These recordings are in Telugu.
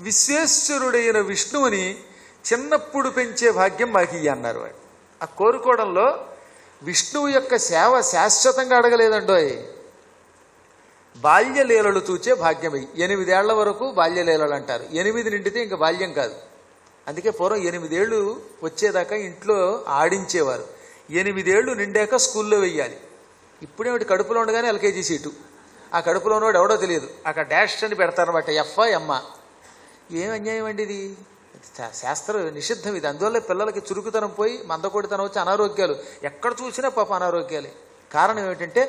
విశ్వేశ్వరుడైన విష్ణువుని చిన్నప్పుడు పెంచే భాగ్యం మాకు ఇయ్యి అన్నారు వాడు. ఆ కోరుకోవడంలో విష్ణువు యొక్క సేవ శాశ్వతంగా అడగలేదండోయ్. బాల్యలీలలు చూచే భాగ్యం ఇయ్యి. 8 ఏళ్ల వరకు బాల్యలీలలు అంటారు. 8 నిండితే ఇంకా బాల్యం కాదు. అందుకే పూర్వం 8 ఏళ్ళు వచ్చేదాకా ఇంట్లో ఆడించేవారు. 8 ఏళ్ళు నిండాక స్కూల్లో వెయ్యాలి. ఇప్పుడేమిటి కడుపులో ఉండగానే ఎల్కేజీ సీటు. ఆ కడుపులో ఉన్నవాడు ఎవడో తెలియదు. అక్కడ డాష్ అని పెడతారన్నమాట, ఎఫ్ఆ ఎమ్మ. ఏం అన్యాయం అండి ఇది, శాస్త్ర నిషిద్ధం ఇది. అందువల్ల పిల్లలకి చురుకుతనం పోయి మందకొడితనం వచ్చి అనారోగ్యాలు ఎక్కడ చూసినా పాప అనారోగ్యాలే. కారణం ఏమిటంటే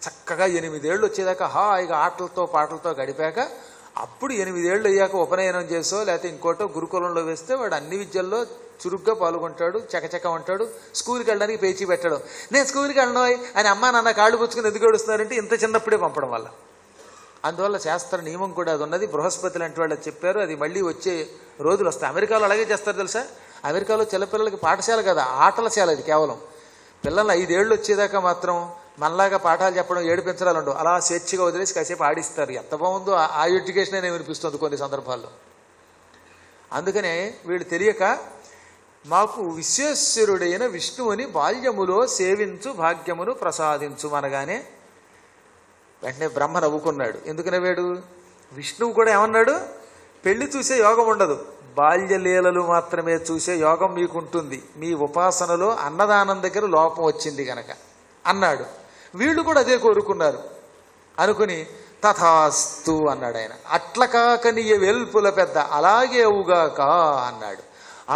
చక్కగా 8 ఏళ్ళు వచ్చేదాకా హాయిగా ఆటలతో పాటలతో గడిపాక అప్పుడు 8 ఏళ్ళు అయ్యాక ఉపనయనం చేసో లేకపోతే ఇంకోటో గురుకులంలో వేస్తే వాడు అన్ని విద్యల్లో చురుగ్గా పాల్గొంటాడు, చకచక ఉంటాడు. స్కూల్కి వెళ్ళడానికి పేచీ పెట్టడం, నేను స్కూల్కి వెళ్ళను అని అమ్మా నాన్న కాళ్ళు పుచ్చుకుని ఎదుగడుస్తున్నారంటే ఇంత చిన్నప్పుడే పంపడం వల్ల. అందువల్ల శాస్త్ర నియమం కూడా అది ఉన్నది. బృహస్పతి లాంటి వాళ్ళు చెప్పారు. అది మళ్ళీ వచ్చే రోజులు వస్తాయి. అమెరికాలో అలాగే చేస్తారు తెలుసా. అమెరికాలో చిన్నపిల్లలకి పాఠశాల కదా, ఆటలశాల. అది కేవలం పిల్లలు 5 ఏళ్ళు వచ్చేదాకా మాత్రం మనలాగా పాఠాలు చెప్పడం, ఏడిపించడాలు ఉండవు. అలా స్వేచ్ఛగా వదిలేసి కాసేపు ఆడిస్తారు. ఎంత బాగుందో ఆ ఎడ్యుకేషన్ అనే వినిపిస్తుంది కొన్ని సందర్భాల్లో. అందుకనే వీళ్ళు తెలియక మాకు విశ్వేశ్వరుడైన విష్ణువుని బాల్యములో సేవించు భాగ్యమును ప్రసాదించు అనగానే వెంటనే బ్రహ్మ నవ్వుకున్నాడు. ఎందుకు నవ్వాడు? విష్ణువు కూడా ఏమన్నాడు? పెళ్లి చూసే యోగం ఉండదు, బాల్యలీలలు మాత్రమే చూసే యోగం మీకుంటుంది. మీ ఉపాసనలో అన్నదానం దగ్గర లోపం వచ్చింది గనక అన్నాడు. వీళ్ళు కూడా అదే కోరుకున్నారు. అనుకుని తథాస్తు అన్నాడు ఆయన. అట్ల కాకనియ వెల్పుల పెద్ద అలాగే అవుగాక అన్నాడు.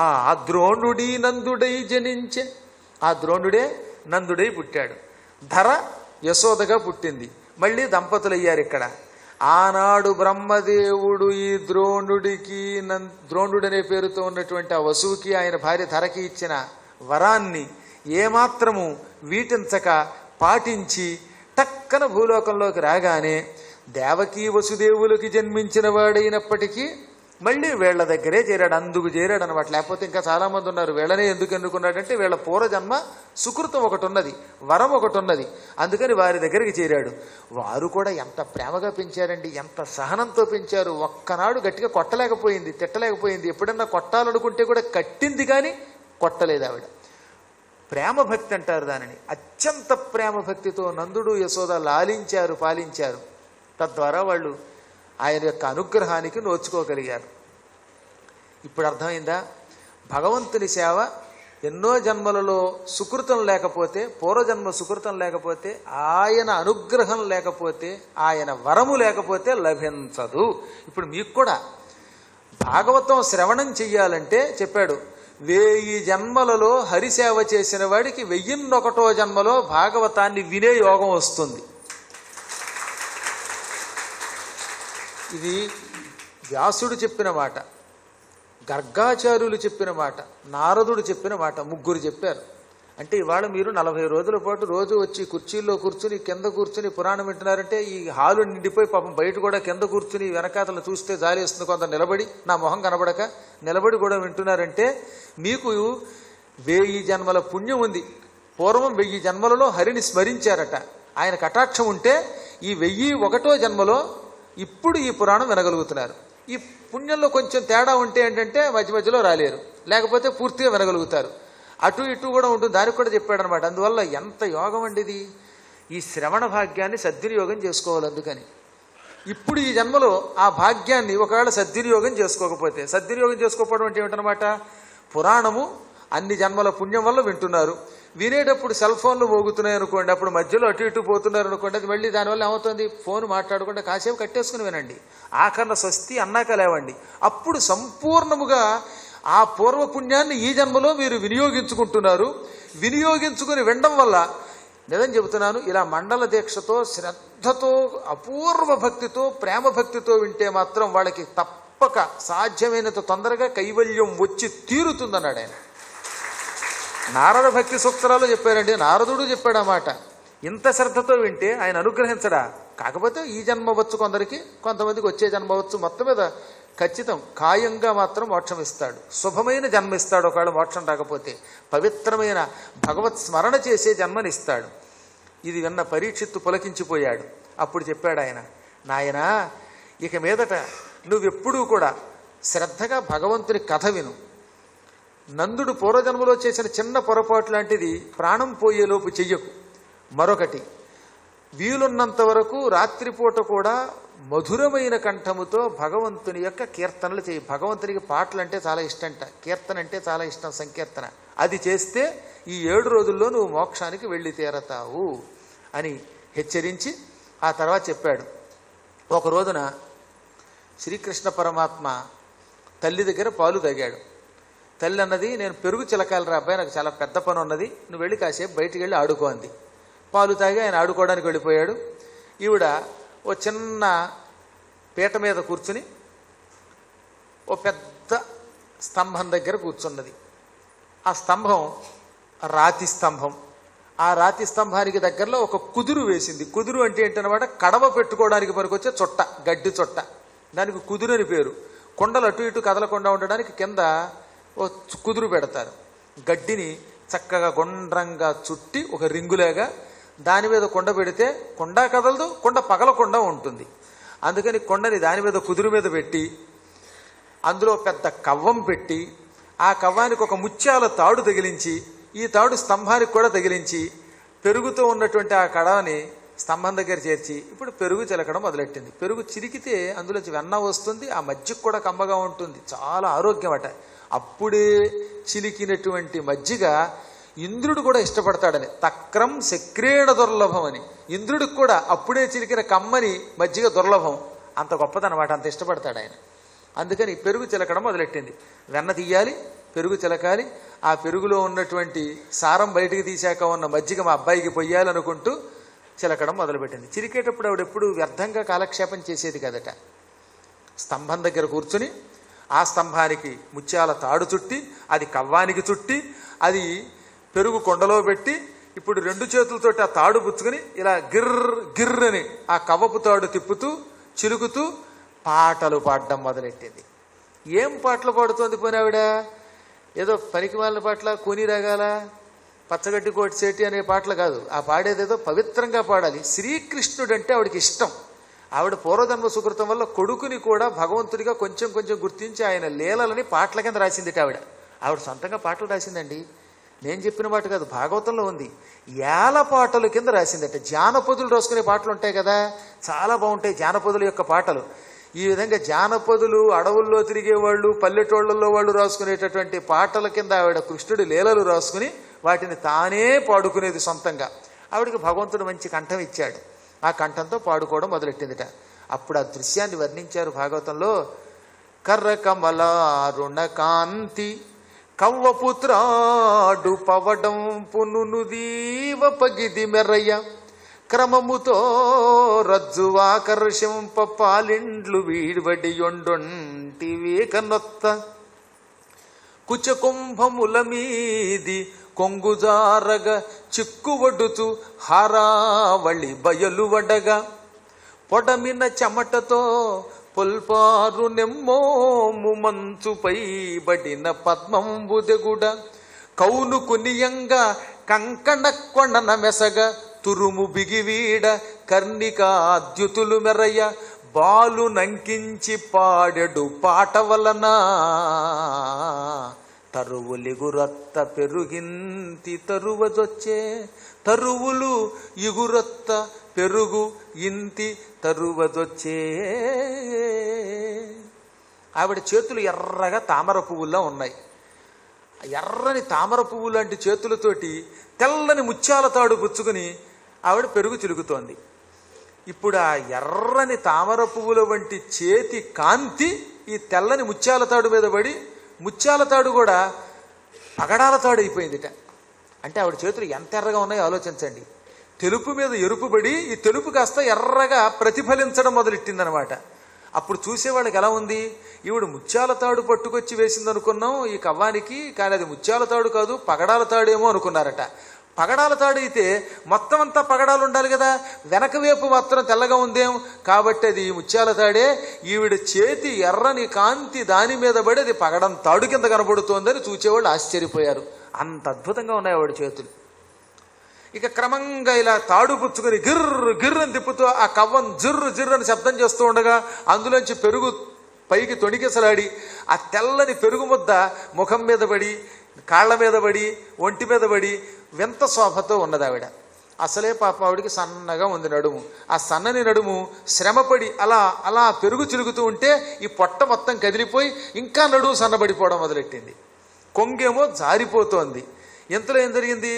ఆ ద్రోణుడి నందుడై జనించే. ఆ ద్రోణుడే నందుడై పుట్టాడు. ధర యశోదగా పుట్టింది. మళ్ళీ దంపతులయ్యారు ఇక్కడ. ఆనాడు బ్రహ్మదేవుడు ఈ ద్రోణుడనే పేరుతో ఉన్నటువంటి ఆ వసువుకి ఆయన భార్య ధరకి ఇచ్చిన వరాన్ని ఏమాత్రము వీటించక పాటించి టక్కన భూలోకంలోకి రాగానే దేవకీ వసుదేవులకి జన్మించిన వాడైనప్పటికీ మళ్ళీ వీళ్ల దగ్గరే చేరాడు. అందుకు చేరాడు అనమాట. లేకపోతే ఇంకా చాలామంది ఉన్నారు. వీళ్ళనే ఎందుకు ఎన్నుకున్నాడంటే వీళ్ళ పూర్వజన్మ సుకృతం ఒకటి ఉన్నది, వరం ఒకటి ఉన్నది. అందుకని వారి దగ్గరికి చేరాడు. వారు కూడా ఎంత ప్రేమగా పెంచారండి, ఎంత సహనంతో పెంచారు. ఒక్కనాడు గట్టిగా కొట్టలేకపోయింది, తిట్టలేకపోయింది. ఎప్పుడన్నా కొట్టాలనుకుంటే కూడా కట్టింది కానీ కొట్టలేదు ఆవిడ. ప్రేమభక్తి అంటారు దానిని. అత్యంత ప్రేమభక్తితో నందుడు యశోద లాలించారు, పాలించారు. తద్వారా వాళ్ళు ఆయన యొక్క అనుగ్రహానికి నోచుకోగలిగారు. ఇప్పుడు అర్థమైందా? భగవంతుని సేవ ఎన్నో జన్మలలో సుకృతం లేకపోతే, పూర్వజన్మ సుకృతం లేకపోతే, ఆయన అనుగ్రహం లేకపోతే, ఆయన వరము లేకపోతే లభించదు. ఇప్పుడు మీకు కూడా భాగవతం శ్రవణం చెయ్యాలంటే చెప్పాడు, 1000 జన్మలలో హరిసేవ చేసిన వాడికి 1001వ జన్మలో భాగవతాన్ని వినే యోగం వస్తుంది. ఇది వ్యాసుడు చెప్పిన మాట, గర్గాచార్యులు చెప్పిన మాట, నారదుడు చెప్పిన మాట. ముగ్గురు చెప్పారు. అంటే ఇవాళ మీరు 40 రోజుల పాటు రోజు వచ్చి కుర్చీల్లో కూర్చుని కింద కూర్చుని పురాణం వింటున్నారంటే ఈ హాలు నిండిపోయి పాపం బయట కూడా కింద కూర్చుని వెనకాతలను చూస్తే జాలేస్తుంది. కొంత నిలబడి నా మొహం కనబడక నిలబడి కూడా వింటున్నారంటే మీకు 1000 జన్మల పుణ్యం ఉంది. పూర్వం 1000 జన్మలలో హరిని స్మరించారట. ఆయన కటాక్షం ఉంటే ఈ 1001వ జన్మలో ఇప్పుడు ఈ పురాణం వినగలుగుతున్నారు. ఈ పుణ్యంలో కొంచెం తేడా ఉంటే ఏంటంటే మధ్య మధ్యలో రాలేరు, లేకపోతే పూర్తిగా వినగలుగుతారు. అటు ఇటు కూడా ఉంటుంది. దానికి కూడా చెప్పాడు అనమాట. అందువల్ల ఎంత యోగం అండి ఇది. ఈ శ్రవణ భాగ్యాన్ని సద్వినియోగం చేసుకోవాలి. అందుకని ఇప్పుడు ఈ జన్మలో ఆ భాగ్యాన్ని ఒకవేళ సద్వినియోగం చేసుకోకపోతే, సద్వినియోగం చేసుకోకపోవడం అంటే ఏమిటనమాట, పురాణము అన్ని జన్మల పుణ్యం వల్ల వింటున్నారు. వినేటప్పుడు సెల్ ఫోన్లు మోగుతున్నాయి అనుకోండి, అప్పుడు మధ్యలో అటు ఇటు పోతున్నారు అనుకోండి, అది మళ్ళీ దానివల్ల ఏమవుతుంది, ఫోన్ మాట్లాడకుండా కాసేపు కట్టేసుకుని వినండి. ఆఖరణ స్వస్తి అన్నాక లేవండి. అప్పుడు సంపూర్ణముగా ఆ పూర్వపుణ్యాన్ని ఈ జన్మలో మీరు వినియోగించుకుంటున్నారు. వినియోగించుకుని వినడం వల్ల నిజం చెబుతున్నాను, ఇలా మండల దీక్షతో శ్రద్ధతో అపూర్వ భక్తితో ప్రేమ భక్తితో వింటే మాత్రం వాళ్ళకి తప్పక సాధ్యమైనంత తొందరగా కైవల్యం వచ్చి తీరుతుందన్నాడు ఆయన. నారద భక్తి సూత్రాలు చెప్పారండి. నారదుడు చెప్పాడు అన్నమాట. ఇంత శ్రద్ధతో వింటే ఆయన అనుగ్రహించడా. కాకపోతే ఈ జన్మ వచ్చు కొందరికి, కొంతమందికి వచ్చే జన్మ వచ్చు. మొత్తం మీద ఖచ్చితం ఖాయంగా మాత్రం మోక్షం ఇస్తాడు. శుభమైన జన్మ ఇస్తాడు. ఒకవేళ మోక్షం రాకపోతే పవిత్రమైన భగవత్ స్మరణ చేసే జన్మనిస్తాడు. ఇది విన్న పరీక్షిత్తు పులకించిపోయాడు. అప్పుడు చెప్పాడు ఆయన, నాయనా ఇక మీదట నువ్వెప్పుడూ కూడా శ్రద్ధగా భగవంతుని కథ విను. నందుడు పూర్వజన్మలో చేసిన చిన్న పొరపాటు లాంటిది ప్రాణం పోయేలోపు చెయ్యకు. మరొకటి, వీలున్నంత వరకు రాత్రిపూట కూడా మధురమైన కంఠముతో భగవంతుని యొక్క కీర్తనలు చేయి. భగవంతునికి పాటలు అంటే చాలా ఇష్టంట, కీర్తన అంటే చాలా ఇష్టం, సంకీర్తన. అది చేస్తే ఈ 7 రోజుల్లో నువ్వు మోక్షానికి వెళ్ళి తీరతావు అని హెచ్చరించి ఆ తర్వాత చెప్పాడు. ఒక రోజున శ్రీకృష్ణ పరమాత్మ తల్లి దగ్గర పాలు తాగాడు. తల్లి అన్నది, నేను పెరుగు చిలకాలరా అబ్బాయి, నాకు చాలా పెద్ద పని ఉన్నది, నువ్వు వెళ్ళి కాసేపు బయటికి వెళ్ళి ఆడుకో అంది. పాలు తాగి ఆయన ఆడుకోవడానికి వెళ్ళిపోయాడు. ఈవిడ ఓ చిన్న పీట మీద కూర్చుని ఓ పెద్ద స్తంభం దగ్గర కూర్చున్నది. ఆ స్తంభం రాతి స్తంభం. ఆ రాతి స్తంభానికి దగ్గరలో ఒక కుదురు వేసింది. కుదురు అంటే ఏంటన్నమాట, కడవ పెట్టుకోవడానికి పనికొచ్చే చుట్ట, గడ్డి చుట్ట, దానికి కుదురు అని పేరు. కొండలు అటు ఇటు కదలకుండా ఉండడానికి కింద ఓ కుదురు పెడతారు. గడ్డిని చక్కగా గుండ్రంగా చుట్టి ఒక రింగులాగా దాని మీద కొండ పెడితే కొండ కదలదు, కొండ పగలకుండా ఉంటుంది. అందుకని కొండని దాని మీద కుదురు మీద పెట్టి అందులో పెద్ద కవ్వం పెట్టి ఆ కవ్వానికి ఒక ముత్యాల తాడు తగిలించి ఈ తాడు స్తంభానికి కూడా తగిలించి పెరుగుతూ ఉన్నటువంటి ఆ కడవని స్తంభం దగ్గర చేర్చి ఇప్పుడు పెరుగు చిలకడం మొదలెట్టింది. పెరుగు చిరికితే అందులోంచి వెన్న వస్తుంది, ఆ మజ్జిగ కూడా కమ్మగా ఉంటుంది, చాలా ఆరోగ్యం అట. అప్పుడే చిలికినటువంటి మజ్జిగ ఇంద్రుడు కూడా ఇష్టపడతాడని, తక్రం శక్రేణ దుర్లభం అని. ఇంద్రుడికి కూడా అప్పుడే చిలికిన కమ్మని మజ్జిగ దుర్లభం, అంత గొప్పదనమాట, అంత ఇష్టపడతాడు ఆయన. అందుకని పెరుగు చిలకడం మొదలెట్టింది. వెన్న తీయాలి, పెరుగు చిలకాలి, ఆ పెరుగులో ఉన్నటువంటి సారం బయటికి తీశాక ఉన్న మజ్జిగ మా అబ్బాయికి పొయ్యాలనుకుంటూ చిలకడం మొదలుపెట్టింది. చిలికేటప్పుడు ఆవిడెప్పుడు వ్యర్థంగా కాలక్షేపం చేసేది కదట. స్తంభం దగ్గర కూర్చుని ఆ స్తంభానికి ముత్యాల తాడు చుట్టి అది కవ్వానికి చుట్టి అది పెరుగు కొండలో పెట్టి ఇప్పుడు 2 చేతులతోటి ఆ తాడు పుచ్చుకుని ఇలా గిర్ర గిర్రని ఆ కవ్వపు తాడు తిప్పుతూ చిలుకుతూ పాటలు పాడడం మొదలెట్టింది. ఏం పాటలు పాడుతోంది పోనీ ఆవిడ? ఏదో పనికిమాలిన పాటల, కూని రాగాల, పచ్చగడ్డి కోటి సేటి అనే పాటలు కాదు. ఆ పాడేదేదో పవిత్రంగా పాడాలి. శ్రీకృష్ణుడు అంటే ఆవిడకి ఇష్టం. ఆవిడ పూర్వజన్మ సుకృతం వల్ల కొడుకుని కూడా భగవంతుడిగా కొంచెం కొంచెం గుర్తించి ఆయన లీలలని పాటల కింద రాసిందిట ఆవిడ. ఆవిడ సొంతంగా పాటలు రాసిందండి, నేను చెప్పిన మాట కాదు, భాగవతంలో ఉంది. ఏల పాటల కింద రాసిందట. జానపదులు రాసుకునే పాటలు ఉంటాయి కదా, చాలా బాగుంటాయి జానపదుల యొక్క పాటలు. ఈ విధంగా జానపదులు, అడవుల్లో తిరిగేవాళ్ళు, పల్లెటూళ్లలో వాళ్ళు రాసుకునేటటువంటి పాటల కింద ఆవిడ కృష్ణుడి లీలలు రాసుకుని వాటిని తానే పాడుకునేది సొంతంగా. ఆవిడకి భగవంతుడు మంచి కంఠం ఇచ్చాడు. ఆ కంఠంతో పాడుకోవడం మొదలెట్టిందిట. అప్పుడు ఆ దృశ్యాన్ని వర్ణించారు భాగవతంలో. కర్రకమలారుణ కాంతి కవ్వపుత్రాడు పవడం పునునుదీవ పగిది మెరయ్య క్రమముతో రజ్జువాకర్షింప పాలిండ్లు వీడివడి యొండొంటి వేకనొత్త కుచకుంభముల మీది కొంగుజారగ చిక్కువడుతూ హారావళి బయలు వడగా పొడమిన చెమటతో పొల్పారు నెమ్మోము మంచుపై బడిన పద్మంబుదెగుడ కౌను కునియంగా కంకణ కొండన మెసగ తురుము బిగివీడ కర్ణికాద్యుతులు మెరయ్య బాలు నంకించి పాడెడు పాట వలన తరువులిగురొత్త పెరుగింతి తరువదొచ్చే తరువులు ఇగురొత్త పెరుగు ఇంతి తరువదొచ్చే. ఆవిడ చేతులు ఎర్రగా తామర పువ్వుల్లో ఉన్నాయి. ఎర్రని తామర పువ్వు లాంటి చేతులతోటి తెల్లని ముత్యాల తాడు పుచ్చుకుని ఆవిడ పెరుగు చిలుకుతోంది. ఇప్పుడు ఆ ఎర్రని తామర పువ్వుల వంటి చేతి కాంతి ఈ తెల్లని ముత్యాల తాడు మీద పడి ముత్యాల తాడు కూడా పగడాల తాడు అయిపోయిందిట. అంటే ఆవిడ చేతులు ఎంత ఎర్రగా ఉన్నాయో ఆలోచించండి. తెలుపు మీద ఎరుపు పడి ఈ తెలుపు కాస్త ఎర్రగా ప్రతిఫలించడం మొదలెట్టిందనమాట. అప్పుడు చూసేవాళ్ళకి ఎలా ఉంది, ఈవిడ ముత్యాల తాడు పట్టుకొచ్చి వేసింది అనుకున్నాం ఈ కవ్వానికి, కానీ అది ముత్యాల తాడు కాదు పగడాల తాడేమో అనుకున్నారట. పగడాల తాడు అయితే మొత్తం అంతా పగడాలు ఉండాలి కదా, వెనక వైపు మాత్రం తెల్లగా ఉందేం, కాబట్టి అది ముత్యాల తాడే. ఈవిడ చేతి ఎర్రని కాంతి దాని మీద పడి అది పగడం తాడు కింద కనబడుతోందని చూసేవాళ్ళు ఆశ్చర్యపోయారు. అంత అద్భుతంగా ఉన్నాయి ఆవిడ చేతులు. ఇక క్రమంగా ఇలా తాడు పుచ్చుకొని గిర్రు గిర్రని తిప్పుతూ ఆ కవ్వం జిర్రు జిర్రు అని శబ్దం చేస్తూ ఉండగా అందులోంచి పెరుగు పైకి తొణికిసలాడి ఆ తెల్లని పెరుగు ముద్ద ముఖం మీద పడి, కాళ్ల మీద పడి, ఒంటి మీద పడి వింత శోభతో ఉన్నది ఆవిడ. అసలే పాప ఆవిడికి సన్నగా ఉంది నడుము. ఆ సన్నని నడుము శ్రమపడి అలా అలా పెరుగు చిలుగుతూ ఉంటే ఈ పొట్ట మొత్తం కదిలిపోయి ఇంకా నడుము సన్నబడిపోవడం మొదలెట్టింది. కొంగేమో జారిపోతోంది. ఇంతలో ఏం జరిగింది,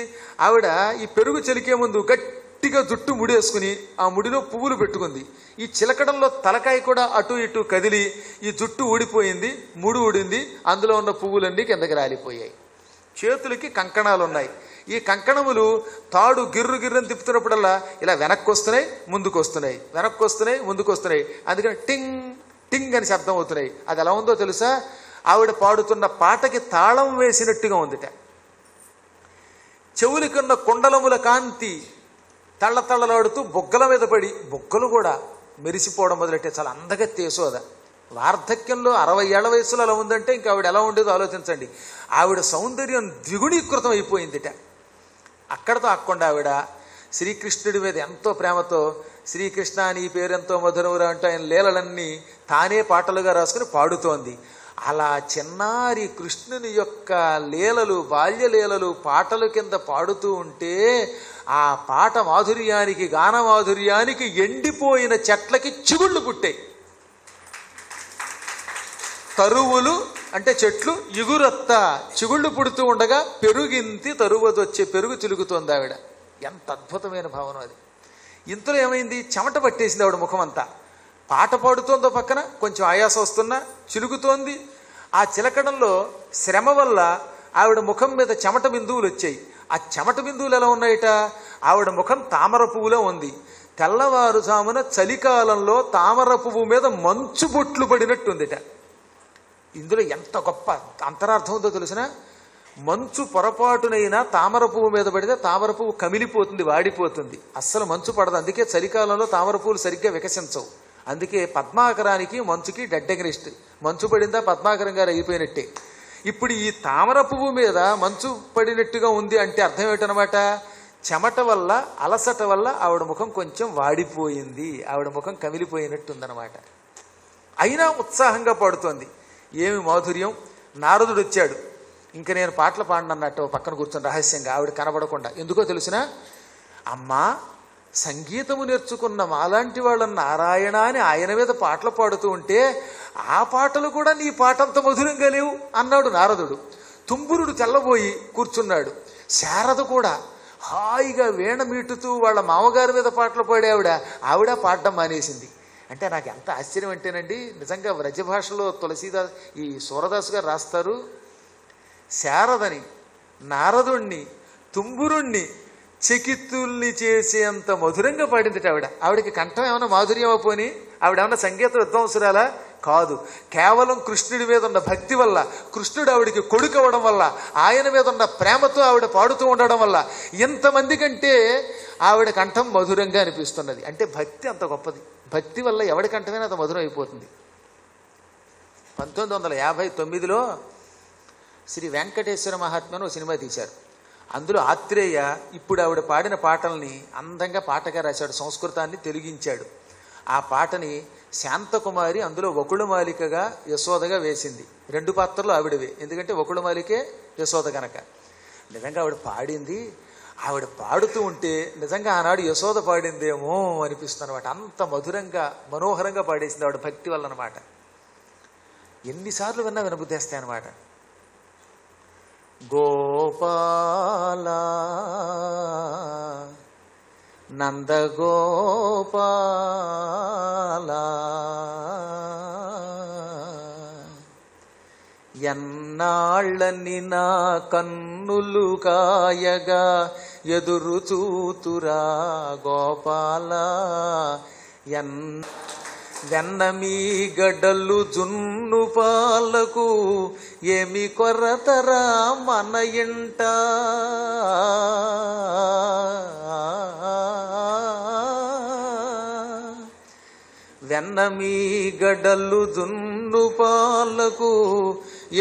ఆవిడ ఈ పెరుగు చిలికే ముందు గట్టిగా జుట్టు ముడేసుకుని ఆ ముడిలో పువ్వులు పెట్టుకుంది. ఈ చిలకడంలో తలకాయ కూడా అటు ఇటు కదిలి ఈ జుట్టు ఊడిపోయింది, ముడి ఊడింది, అందులో ఉన్న పువ్వులన్నీ కిందకి రాలిపోయాయి. చేతులకి కంకణాలు ఉన్నాయి. ఈ కంకణములు తాడు గిర్రు గిర్రని తిప్పుతున్నప్పుడల్లా ఇలా వెనక్కి వస్తున్నాయి, ముందుకు వస్తున్నాయి, వెనక్కి వస్తున్నాయి, ముందుకు వస్తున్నాయి. అందుకని టింగ్ టింగ్ అని శబ్దం అవుతున్నాయి. అది ఎలా ఉందో తెలుసా, ఆవిడ పాడుతున్న పాటకి తాళం వేసినట్టుగా ఉందిట. చెవులకున్న కుండలముల కాంతి తళ్ళతళ్ళలాడుతూ బొగ్గల మీద పడి బొగ్గలు కూడా మెరిసిపోవడం మొదలెట్టే. చాలా అందగత్తి యశోద. వార్ధక్యంలో 60 ఏళ్ల వయసులో అలా ఉందంటే ఇంకా ఆవిడ ఎలా ఉండేదో ఆలోచించండి. ఆవిడ సౌందర్యం ద్విగుణీకృతం అయిపోయిందిట. అక్కడతో ఆక్కుండా ఆవిడ శ్రీకృష్ణుడి మీద ఎంతో ప్రేమతో శ్రీకృష్ణ నీ పేరెంతో మధురమురా అంటూ ఆయన లీలలన్నీ తానే పాటలుగా రాసుకుని పాడుతోంది. అలా చిన్నారి కృష్ణుని యొక్క లీలలు, బాల్యలీలలు పాటల కింద పాడుతూ ఉంటే ఆ పాట మాధుర్యానికి, గాన మాధుర్యానికి ఎండిపోయిన చెట్లకి చిగుళ్ళు పుట్టాయి. తరువులు అంటే చెట్లు, ఇగురత్త చిగుళ్ళు పుడుతూ ఉండగా పెరుగింతి తరువదొచ్చే పెరుగు చిలుగుతోంది ఆవిడ. ఎంత అద్భుతమైన భావన అది. ఇంతలో ఏమైంది, చెమట పట్టేసింది ఆవిడ ముఖం అంతా. పాట పాడుతోందో పక్కన కొంచెం ఆయాసం వస్తున్నా చిలుగుతోంది. ఆ చిలకడంలో శ్రమ వల్ల ఆవిడ ముఖం మీద చెమట బిందువులు వచ్చాయి. ఆ చెమట బిందువులు ఎలా ఉన్నాయట, ఆవిడ ముఖం తామర పువ్వులో ఉంది. తెల్లవారుజామున చలికాలంలో తామర పువ్వు మీద మంచు బొట్లు పడినట్టుందిట. ఇందులో ఎంత గొప్ప అంతరార్థం ఉందో తెలిసిన, మంచు పొరపాటునైనా తామర పువ్వు మీద పడితే తామర పువ్వు కమిలిపోతుంది, వాడిపోతుంది. అస్సలు మంచు పడదు. అందుకే చలికాలంలో తామర పువ్వులు సరిగ్గా వికసించవు. అందుకే పద్మాకరానికి మంచుకి డెడ్ అగనిస్ట్. మంచు పడిందా పద్మాకరం గారు అయిపోయినట్టే. ఇప్పుడు ఈ తామర పువ్వు మీద మంచు పడినట్టుగా ఉంది అంటే అర్థం ఏంటనమాట, చెమట వల్ల, అలసట వల్ల ఆవిడ ముఖం కొంచెం వాడిపోయింది, ఆవిడ ముఖం కమిలిపోయినట్టుందనమాట. అయినా ఉత్సాహంగా పాడుతోంది. ఏమి మాధుర్యం. నారదుడు వచ్చాడు. ఇంక నేను పాటలు పాడనన్నట్టు పక్కన కూర్చొని రహస్యంగా, ఆవిడ కనబడకుండా. ఎందుకో తెలిసినా, అమ్మా సంగీతము నేర్చుకున్న మాలాంటి వాళ్ళని నారాయణ అని ఆయన మీద పాటలు పాడుతూ ఉంటే ఆ పాటలు కూడా నీ పాటంత మధురంగా లేవు అన్నాడు నారదుడు. తుంబురుడు తెల్లబోయి కూర్చున్నాడు. శారద కూడా హాయిగా వీణ మీటుతూ వాళ్ళ మామగారి మీద పాటలు పాడే ఆవిడ పాడడం మానేసింది. అంటే నాకు ఎంత ఆశ్చర్యం అంటేనండి, నిజంగా వ్రజభాషలో తులసీదాస్ ఈ సూరదాసు గారు రాస్తారు, శారదని, నారదుణ్ణి, తుంబురుణ్ణి చకితుల్ని చేసేంత మధురంగా పాడింది ఆవిడ. ఆవిడకి కంఠం ఏమైనా మాధుర్యం అయిపోయి, ఆవిడ ఏమన్నా సంగీత విద్వాంసురాలా కాదు. కేవలం కృష్ణుడి మీద ఉన్న భక్తి వల్ల, కృష్ణుడు ఆవిడికి కొడుకు అవ్వడం వల్ల, ఆయన మీద ఉన్న ప్రేమతో ఆవిడ పాడుతూ ఉండడం వల్ల ఇంతమంది కంటే ఆవిడ కంఠం మధురంగా అనిపిస్తున్నది. అంటే భక్తి అంత గొప్పది. భక్తి వల్ల ఎవడి కంఠమైనా అంత మధురం అయిపోతుంది. 1959లో శ్రీ వెంకటేశ్వర మహాత్మ్యం ఒక సినిమా తీశారు. అందులో ఆత్రేయ ఇప్పుడు ఆవిడ పాడిన పాటల్ని అందంగా పాటగా రాశాడు, సంస్కృతాన్ని తెలుగించాడు. ఆ పాటని శాంతకుమారి అందులో వకుళమాలికగా యశోదగా వేసింది. 2 పాత్రలు ఆవిడవే, ఎందుకంటే వకుళమాలికే యశోద కనుక. నిజంగా ఆవిడ పాడింది, ఆవిడ పాడుతూ ఉంటే నిజంగా ఆనాడు యశోద పాడిందేమో అనిపిస్తుంది అనమాట. అంత మధురంగా మనోహరంగా పాడేసింది ఆవిడ భక్తి వల్ల అనమాట. ఎన్నిసార్లు విన్నా వినబుద్ధేస్తాయి అనమాట. గోపాల నందగోపాల ఎన్నాళ్ళని నా కన్నులు కాయగా ఎదురు చూతురా గోపాల వెన్నమీ గడ్డలు జున్ను పాలకు ఏమి కొరతరా మన ఇంట వెన్నమీ గడ్డలు జున్ను పాలకు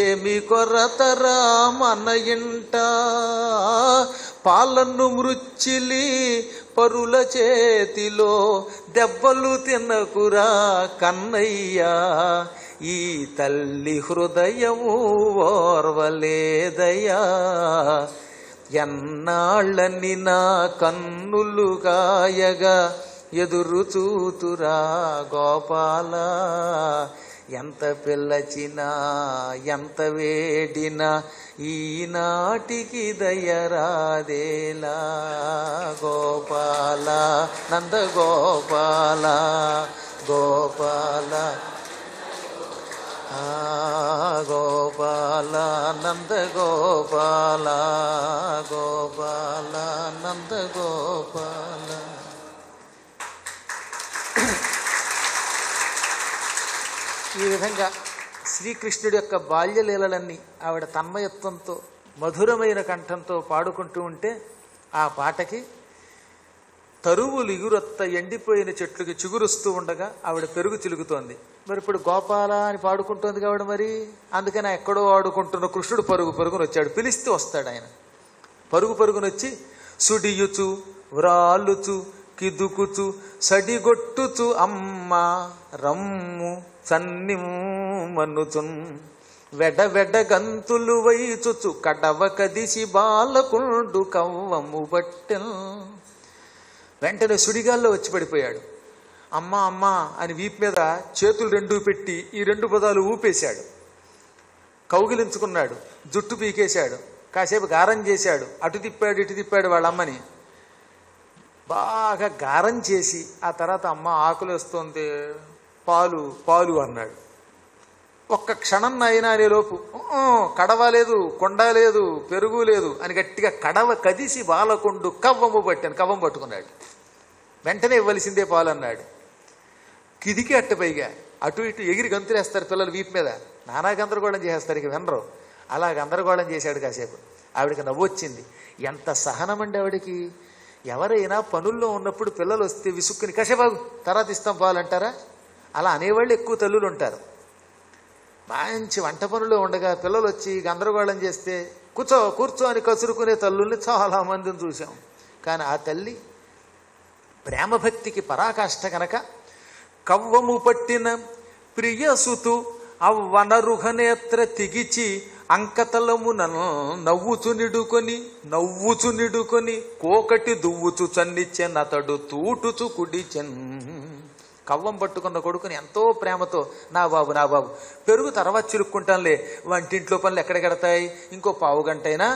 ఏమి కొరతరా మన ఇంట పాలను మృచ్చిలి పరుల చేతిలో దెబ్బలు తినకురా కన్నయ్యా ఈ తల్లి హృదయము ఓర్వలేదయా ఎన్నాళ్ళని నా కన్నులు గాయగా ఎదురు చూతురా గోపాల ఎంత పిల్లచినా ఎంత వేడినా ఈనాటికి దయరాదేలా గోపాల నంద గోపాల గోపాల గోపాల నంద గోపాల గోపాల నంద గోపాల. ఈ విధంగా శ్రీకృష్ణుడి యొక్క బాల్యలీలలన్నీ ఆవిడ తన్మయత్వంతో మధురమైన కంఠంతో పాడుకుంటూ ఉంటే ఆ పాటకి తరువులు ఇగురొత్త ఎండిపోయిన చెట్లుకి చిగురుస్తూ ఉండగా ఆవిడ పెరుగు చిలుగుతోంది. మరి ఇప్పుడు గోపాల అని పాడుకుంటోంది కాబట్టి మరి అందుకని ఎక్కడో ఆడుకుంటున్న కృష్ణుడు పరుగు పరుగును వచ్చాడు. పిలిస్తే వస్తాడు ఆయన. పరుగు పరుగునొచ్చి సుడియుచు వ్రాలుచు కిదుకుచు సడిగొట్టుచు అమ్మ రమ్ము సన్నిమనుచున్ వెడ వెడ గంతులు వైచుచు కడవ కదిసి బాలకుండు కవ్వము బట్టెల్. వెంటనే సుడిగాల్లో వచ్చి పడిపోయాడు. అమ్మా అమ్మా అని వీపు మీద చేతులు రెండూ పెట్టి ఈ రెండు పదాలు ఊపేశాడు. కౌగిలించుకున్నాడు, జుట్టు పీకేశాడు, కాసేపు గారం చేశాడు, అటు తిప్పాడు ఇటు తిప్పాడు వాళ్ళ అమ్మని. బాగా గారం చేసి ఆ తర్వాత అమ్మ ఆకులు వేస్తుంది, పాలు పాలు అన్నాడు. ఒక్క క్షణం అయినా అనేలోపు కడవ లేదు, కొండ లేదు, పెరుగు లేదు అని గట్టిగా కడవ కదిసి బాలకొండు కవ్వము పట్టాను. కవ్వం పట్టుకున్నాడు. వెంటనే ఇవ్వలసిందే పాలు అన్నాడు. కిదికి అట్టపైగా అటు ఇటు ఎగిరి గంతులేస్తారు పిల్లలు వీపు మీద. నానా గందరగోళం చేసేస్తారు, ఇక వినరు. అలా గందరగోళం చేశాడు కాసేపు. ఆవిడకి నవ్వొచ్చింది. ఎంత సహనం అండి ఆవిడికి. ఎవరైనా పనుల్లో ఉన్నప్పుడు పిల్లలు వస్తే విసుక్కుని కసేబాబు తర్వాత ఇస్తాం పాలు అంటారా? అలా అనేవాళ్ళు ఎక్కువ తల్లులు ఉంటారు. మంచి వంట పనుల్లో ఉండగా పిల్లలు వచ్చి గందరగోళం చేస్తే కూర్చో కూర్చో అని కసురుకునే తల్లుల్ని చాలా మందిని చూసాం. కానీ ఆ తల్లి ప్రేమభక్తికి పరాకాష్ఠ కనుక కవ్వము పట్టిన ప్రియసుతు అవ్వనరుహనేత్ర తిగిచి అంకతలమున నవ్వుచు నిడుకొని కోకటి దువ్వుచు చన్నిచ్చెనతడు తూటుచు కుడిచెన్. కవ్వం పట్టుకున్న కొడుకుని ఎంతో ప్రేమతో నా బాబు నా బాబు పెరుగు తర్వాత చిలుక్కుంటానులే, వంటింట్లో పనులు ఎక్కడికెడతాయి, ఇంకో పావు గంట అయినా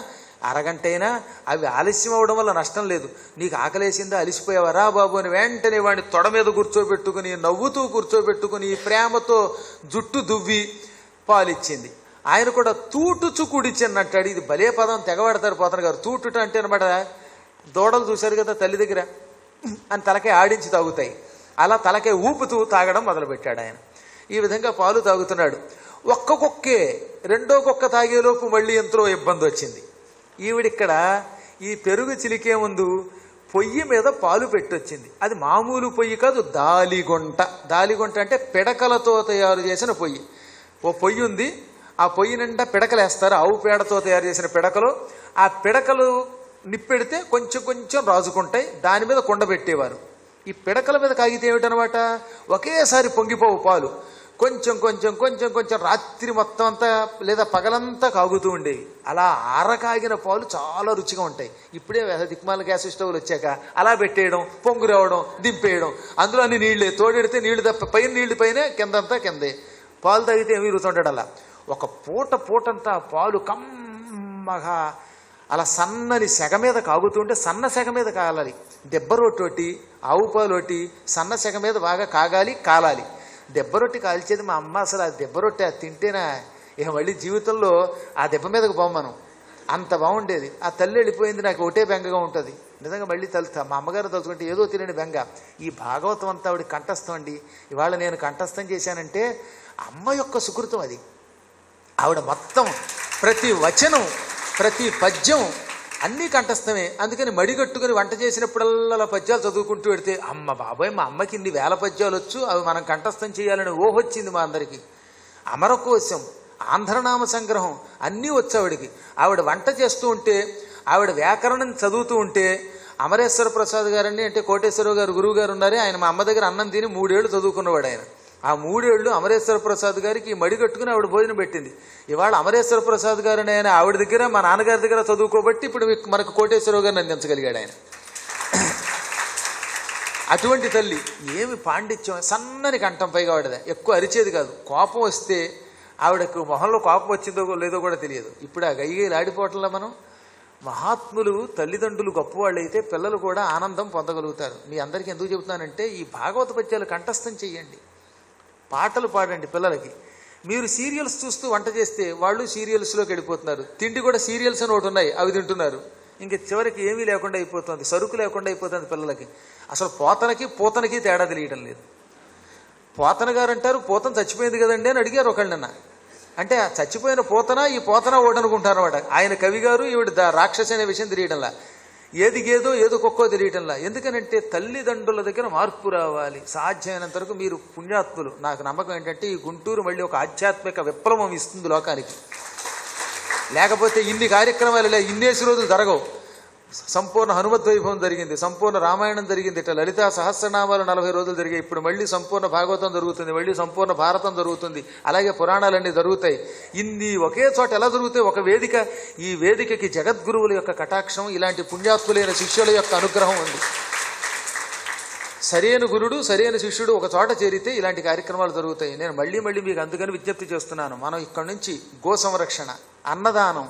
అరగంట అయినా అవి ఆలస్యం అవడం వల్ల నష్టం లేదు, నీకు ఆకలేసిందా అలిసిపోయావా రా బాబు అని వెంటనే వాడిని తొడ మీద కూర్చోబెట్టుకుని నవ్వుతూ కూర్చోబెట్టుకుని ప్రేమతో జుట్టు దువ్వి పాలిచ్చింది. ఆయన కూడా తూటుచు కుడిచెన్నట్టాడు. ఇది భలే పదం, తెగవాడతారు పోతన గారు. తూటుట అంటే అనమాట దూడలు చూశారు కదా తల్లి దగ్గర అని తలకే ఆడించి తాగుతాయి, అలా తలకే ఊపుతూ తాగడం మొదలుపెట్టాడు ఆయన. ఈ విధంగా పాలు తాగుతున్నాడు. ఒక్క కుక్కే రెండో కుక్క తాగేలోపు మళ్ళీ ఎంతో ఇబ్బంది వచ్చింది. ఈవిడిక్కడ ఈ పెరుగు చిలికే ముందు పొయ్యి మీద పాలు పెట్టొచ్చింది. అది మామూలు పొయ్యి కాదు, దాలిగొంట. దాలిగొంట అంటే పిడకలతో తయారు చేసిన పొయ్యి. ఓ పొయ్యి ఉంది, ఆ పొయ్యి నిండా పిడకలేస్తారు, ఆవు పేడతో తయారు చేసిన పిడకలు. ఆ పిడకలు నిప్పెడితే కొంచెం కొంచెం రాజుకుంటాయి, దాని మీద కుండ పెట్టేవారు. ఈ పిడకల మీద కాగితే ఏమిటనమాట, ఒకేసారి పొంగిపోవు పాలు. కొంచెం కొంచెం కొంచెం కొంచెం రాత్రి మొత్తం అంతా లేదా పగలంతా కాగుతూ ఉండేవి. అలా ఆరకాగిన పాలు చాలా రుచిగా ఉంటాయి. ఇప్పుడే దిక్మాల గ్యాస్ స్టవ్లు వచ్చాక అలా పెట్టేయడం, పొంగు రావడం, దింపేయడం, అందులో అన్ని నీళ్లే, తోడెడితే నీళ్లు తప్ప పైన నీళ్లు పైనే కిందంతా కిందే. పాలు తాగితే ఏమి రుతుంటాడు. అలా ఒక పూటంతా పాలు కమ్మగా అలా సన్నని సెగ మీద కాగుతుంటే, సన్న సెగ మీద కాలాలి. దెబ్బ రొట్టోటి ఆవు పాలోటి సన్న సెగ మీద బాగా కాలాలి. దెబ్బ రొట్టి కాల్చేది మా అమ్మ. అసలు ఆ దెబ్బ రొట్టె తింటేనా ఇక మళ్ళీ జీవితంలో ఆ దెబ్బ మీదకు పోమను, అంత బాగుండేది. ఆ తల్లి వెళ్ళిపోయింది, నాకు ఒకటే బెంగగా ఉంటుంది నిజంగా. మళ్ళీ మా అమ్మగారు తలుచుకుంటే ఏదో తెలియని బెంగ. ఈ భాగవతం అంతా ఆవిడ కంఠస్థం అండి. ఇవాళ నేను కంఠస్థం చేశానంటే అమ్మ యొక్క సుకృతం అది. ఆవిడ మొత్తం ప్రతి వచనం ప్రతి పద్యం అన్నీ కంఠస్థమే. అందుకని మడిగట్టుకుని వంట చేసినప్పుడల్లా పద్యాలు చదువుకుంటూ పెడితే అమ్మ బాబాయ్ మా అమ్మకి ఇన్ని వేల పద్యాలు వచ్చు, అవి మనం కంఠస్థం చేయాలని ఓహొచ్చింది మా అందరికీ. అమరకోశం, ఆంధ్రనామ సంగ్రహం అన్నీ వచ్చు ఆవిడికి. ఆవిడ వంట చేస్తూ ఉంటే, ఆవిడ వ్యాకరణం చదువుతూ ఉంటే, అమరేశ్వర ప్రసాద్ గారని అంటే కోటేశ్వరరావు గారు గురువు గారు ఉన్నారే, ఆయన మా అమ్మ దగ్గర అన్నం తిని 3 ఏళ్ళు చదువుకున్నవాడు ఆయన. ఆ 3 ఏళ్ళు అమరేశ్వర ప్రసాద్ గారికి మడి కట్టుకుని ఆవిడ భోజనం పెట్టింది. ఇవాళ అమరేశ్వర ప్రసాద్ గారు ఆయన ఆవిడ దగ్గర మా నాన్నగారి దగ్గర చదువుకోబట్టి ఇప్పుడు మనకు కోటేశ్వరరావు గారిని అందించగలిగాడు ఆయన. అటువంటి తల్లి ఏమి పాండిత్యం, సన్నని కంఠం, పైగా ఆవిడదా ఎక్కువ అరిచేది కాదు. కోపం వస్తే ఆవిడకు మొహంలో కోపం వచ్చిందో లేదో కూడా తెలియదు. ఇప్పుడు ఆ గయ్యేలు ఆడిపోవటంలో మనం మహాత్ములు తల్లిదండ్రులు గొప్పవాళ్ళు అయితే పిల్లలు కూడా ఆనందం పొందగలుగుతారు. మీ అందరికీ ఎందుకు చెబుతున్నానంటే ఈ భాగవత పద్యాలు కంఠస్థం చెయ్యండి, పాటలు పాడండి పిల్లలకి. మీరు సీరియల్స్ చూస్తూ వంట చేస్తే వాళ్ళు సీరియల్స్లోకి వెళ్ళిపోతున్నారు. తిండి కూడా సీరియల్స్ అని ఒకటి ఉన్నాయి, అవి తింటున్నారు. ఇంక చివరికి ఏమీ లేకుండా అయిపోతుంది, సరుకు లేకుండా అయిపోతుంది పిల్లలకి. అసలు పోతనకి పూతనకి తేడా తెలియటం లేదు. పోతన గారు అంటారు పూతన చచ్చిపోయింది కదండి అని అడిగారు ఒకళ్ళన్న. అంటే ఆ చచ్చిపోయిన పూతన ఈ పోతన ఓడనుకుంటారు అనమాట. ఆయన కవి గారు ఈవిడ రాక్షసి అనే విషయం తెలియటంలా, ఏది గేదో ఏదో కుక్కో తెలియటంలా. ఎందుకనంటే తల్లిదండ్రుల దగ్గర మార్పు రావాలి. సాధ్యమైనంత వరకు మీరు పుణ్యాత్ములు. నాకు నమ్మకం ఏంటంటే ఈ గుంటూరు మళ్ళీ ఒక ఆధ్యాత్మిక విప్లవం ఇస్తుంది లోకానికి. లేకపోతే ఇన్ని కార్యక్రమాలు ఇన్నేసి రోజులు జరగవు. సంపూర్ణ హనుమద్వైభవం జరిగింది, సంపూర్ణ రామాయణం జరిగింది, ఇట్లా లలితా సహస్రనామాలు 40 రోజులు జరిగాయి. ఇప్పుడు మళ్ళీ సంపూర్ణ భాగవతం జరుగుతుంది, మళ్ళీ సంపూర్ణ భారతం జరుగుతుంది, అలాగే పురాణాలన్నీ జరుగుతాయి. ఇన్ని ఒకే చోట ఎలా జరుగుతాయి? ఒక వేదిక. ఈ వేదికకి జగద్గురువుల యొక్క కటాక్షం, ఇలాంటి పుణ్యాత్ములైన శిష్యుల యొక్క అనుగ్రహం ఉంది. సరైన గురుడు సరైన శిష్యుడు ఒక చోట చేరితే ఇలాంటి కార్యక్రమాలు జరుగుతాయి. నేను మళ్ళీ మీకు అందుకని విజ్ఞప్తి చేస్తున్నాను. మనం ఇక్కడ నుంచి గో సంరక్షణ, అన్నదానం,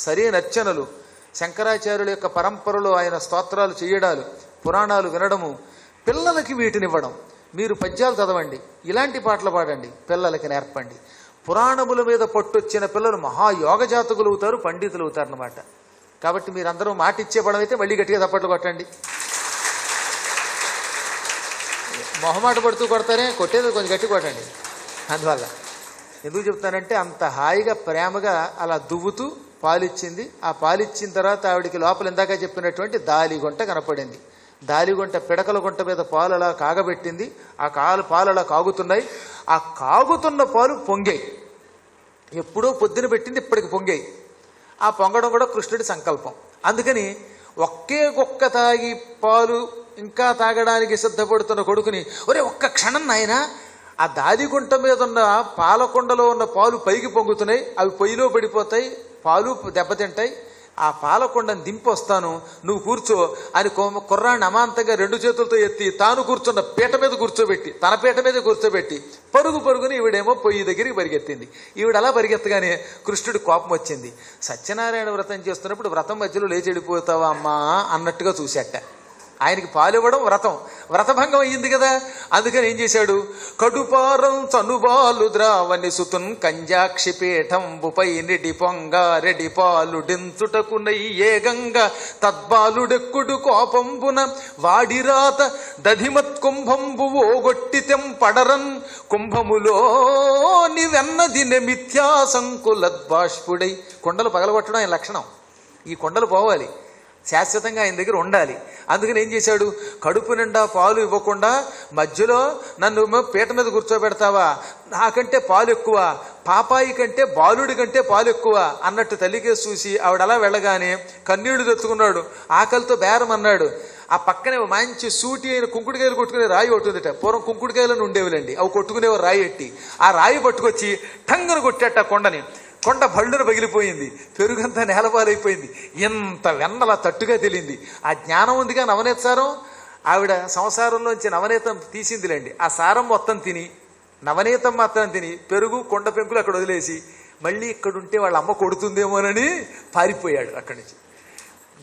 సరైన అర్చనలు, శంకరాచార్యుల యొక్క పరంపరలో ఆయన స్తోత్రాలు చేయడాలు, పురాణాలు వినడము, పిల్లలకి వీటినివ్వడం. మీరు పద్యాలు చదవండి, ఇలాంటి పాటలు పాడండి, పిల్లలకి నేర్పండి. పురాణముల మీద పట్టొచ్చిన పిల్లలు మహాయోగ జాతకులు అవుతారు, పండితులు అవుతారన్నమాట. కాబట్టి మీరందరూ మాట ఇచ్చేపడం అయితే మళ్ళీ గట్టిగా తప్పట్లు కొట్టండి. మొహమాట పడుతూ కొడతారే, కొట్టేది కొంచెం గట్టి కొట్టండి. అందువల్ల ఎందుకు చెప్తానంటే అంత హాయిగా ప్రేమగా అలా దువ్వుతూ పాలిచ్చింది. ఆ పాలిచ్చిన తర్వాత ఆవిడికి లోపల ఇందాక చెప్పినటువంటి దాలిగుంట కనపడింది. దాలిగుంట పిడకల గుంట మీద పాలు అలా కాగబెట్టింది. ఆ పాలు అలా కాగుతున్నాయి. ఆ కాగుతున్న పాలు పొంగాయి. ఎప్పుడో పొద్దున పెట్టింది, ఇప్పటికి పొంగాయి. ఆ పొంగడం కూడా కృష్ణుడి సంకల్పం. అందుకని ఒకే కుక్క తాగి పాలు ఇంకా తాగడానికి సిద్ధపడుతున్న కొడుకుని, ఒరే ఒక్క క్షణం నాయనా, ఆ దాదిగుంట మీద ఉన్న పాలకొండలో ఉన్న పాలు పైకి పొంగుతున్నాయి, అవి పొయ్యిలో పడిపోతాయి, పాలు దెబ్బతింటాయి, ఆ పాలకొండను దింపొస్తాను, నువ్వు కూర్చో అని కుర్రాన్ని అమాంతంగా 2 చేతులతో ఎత్తి తాను కూర్చున్న పీట మీద కూర్చోబెట్టి, తన పీట మీద కూర్చోబెట్టి పరుగుని ఈవిడేమో పొయ్యి దగ్గరికి పరిగెత్తింది. ఈవిడ అలా పరిగెత్తగానే కృష్ణుడి కోపం వచ్చింది. సత్యనారాయణ వ్రతం చేస్తున్నప్పుడు వ్రతం మధ్యలో లేచి వెళ్ళిపోతావా అమ్మా అన్నట్టుగా చూశాట. ఆయనకి పాలు ఇవ్వడం వ్రతభంగం అయ్యింది కదా. అందుకని ఏం చేశాడు? కడుపారం చనుబాలు ద్రావణి సుతున్ కంజాక్షిపీఠంబుపై నిడి పొంగారెడి పాలు డించుటకు నయ్యేగంగ తద్బాలుడెక్కుడు కోపంబున వాడిరాత దధిమత్ కుంభంబు ఓగొట్టి తెంపడరన్ కుంభములోని వెన్నదిన మిథ్యాసంకులద్బాష్పుడై. కొండలు పగలగొట్టడం ఆయన లక్షణం. ఈ కొండలు పోవాలి, శాశ్వతంగా ఆయన దగ్గర ఉండాలి. అందుకని ఏం చేశాడు? కడుపు నిండా పాలు ఇవ్వకుండా మధ్యలో నన్ను పీట మీద కూర్చోబెడతావా, నాకంటే పాలు ఎక్కువ, పాపాయి కంటే బాలుడి కంటే పాలు ఎక్కువ అన్నట్టు తల్లికేసి చూసి ఆవిడ అలా వెళ్ళగానే కన్నీళ్లు తెచ్చుకున్నాడు. ఆకలితో బేరం అన్నాడు. ఆ పక్కనే మంచి సూటి అయిన కుంకుడుకాయలు కొట్టుకునే రాయి ఒకటి ఉందిట. పూర్వం కుంకుడుకాయలను ఉండేవిలండి, అవి కొట్టుకునేవారు రాయి ఎట్టి. ఆ రాయి పట్టుకొచ్చి టంగను కొట్టేట కొండని. కొండ భళ్ళున పగిలిపోయింది, పెరుగంతా నేలపాలైపోయింది. ఎంత వెన్నలా తట్టుగా తెలియంది. ఆ జ్ఞానం ఉందిగా నవనీత సారం. ఆవిడ సంసారంలోంచి నవనీతం తీసిందిలేండి. ఆ సారం మొత్తం తిని, నవనీతం మాత్రం తిని, పెరుగు కొండ పెంకులు అక్కడ వదిలేసి మళ్ళీ ఇక్కడుంటే వాళ్ళ అమ్మ కొడుతుందేమోనని పారిపోయాడు అక్కడి నుంచి.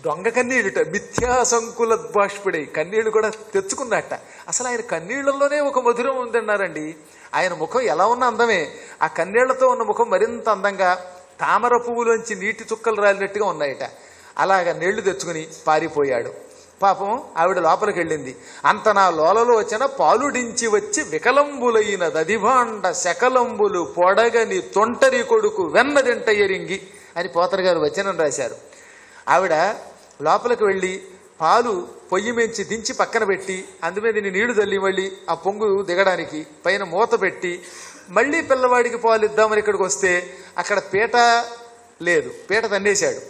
దొంగ కన్నీళ్ళుట, మిథ్యాసంకులద్బాష్పుడై కన్నీళ్లు కూడా తెచ్చుకున్నట్ట. అసలు ఆయన కన్నీళ్లలోనే ఒక మధురం ఉందన్నారండి. ఆయన ముఖం ఎలా ఉన్న అందమే, ఆ కన్నీళ్లతో ఉన్న ముఖం మరింత అందంగా తామర పువ్వులోంచి నీటి చుక్కలు రాలినట్టుగా ఉన్నాయట. అలాగా నీళ్లు తెచ్చుకుని పారిపోయాడు. పాపం ఆవిడ లోపలికి వెళ్ళింది. అంత నా లోలలో వచ్చిన పాలుడించి వచ్చి వికలంబులైన దదిభాండ శకలంబులు పొడగని తొంటరి కొడుకు వెన్నదింట ఎరింగి అని పోతన గారు వచనం రాశారు. ఆవిడ లోపలికి వెళ్ళి పాలు పొయ్యి మెంచి దించి పక్కన పెట్టి అందుమీద నీళ్లు తల్లి మళ్ళీ ఆ పొంగు దిగడానికి పైన మూత పెట్టి మళ్ళీ పిల్లవాడికి పాలు ఇద్దామని ఇక్కడికి వస్తే అక్కడ పీట లేదు, పీట తన్నేశాడు.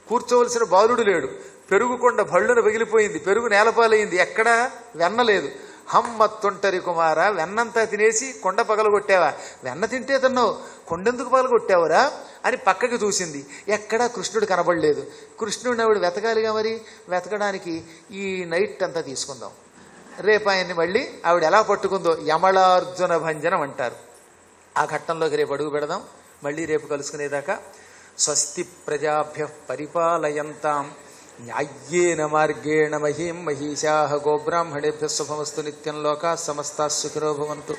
కూర్చోవలసిన బాలుడు లేడు. పెరుగు కొండ భళ్ళున పగిలిపోయింది, పెరుగు నేలపాలైంది, ఎక్కడా వెన్న లేదు. హమ్మత్తుంటరి కుమార, వెన్నంతా తినేసి కొండ పగలగొట్టావా? వెన్న తింటే తిన్నావు, కొండెందుకు పగలగొట్టావురా అని పక్కకి చూసింది. ఎక్కడా కృష్ణుడు కనబడలేదు. కృష్ణుడిని ఆవిడ వెతకాలిగా, మరి వెతకడానికి ఈ నైట్ అంతా తీసుకుందాం. రేపు ఆయన్ని మళ్ళీ ఆవిడ ఎలా పట్టుకుందో యమళార్జున భంజనం అంటారు. ఆ ఘట్టంలోకి రేపు అడుగు పెడదాం. మళ్ళీ రేపు కలుసుకునేదాకా స్వస్తి ప్రజాభ్య పరిపాలయంతాం న్యాయ్యేన మార్గేణ మహీం మహిషాః గోబ్రాహ్మణేభ్యः శుభమస్తు. నిత్యం లోకాః సమస్తాః సుఖినో భవంతు.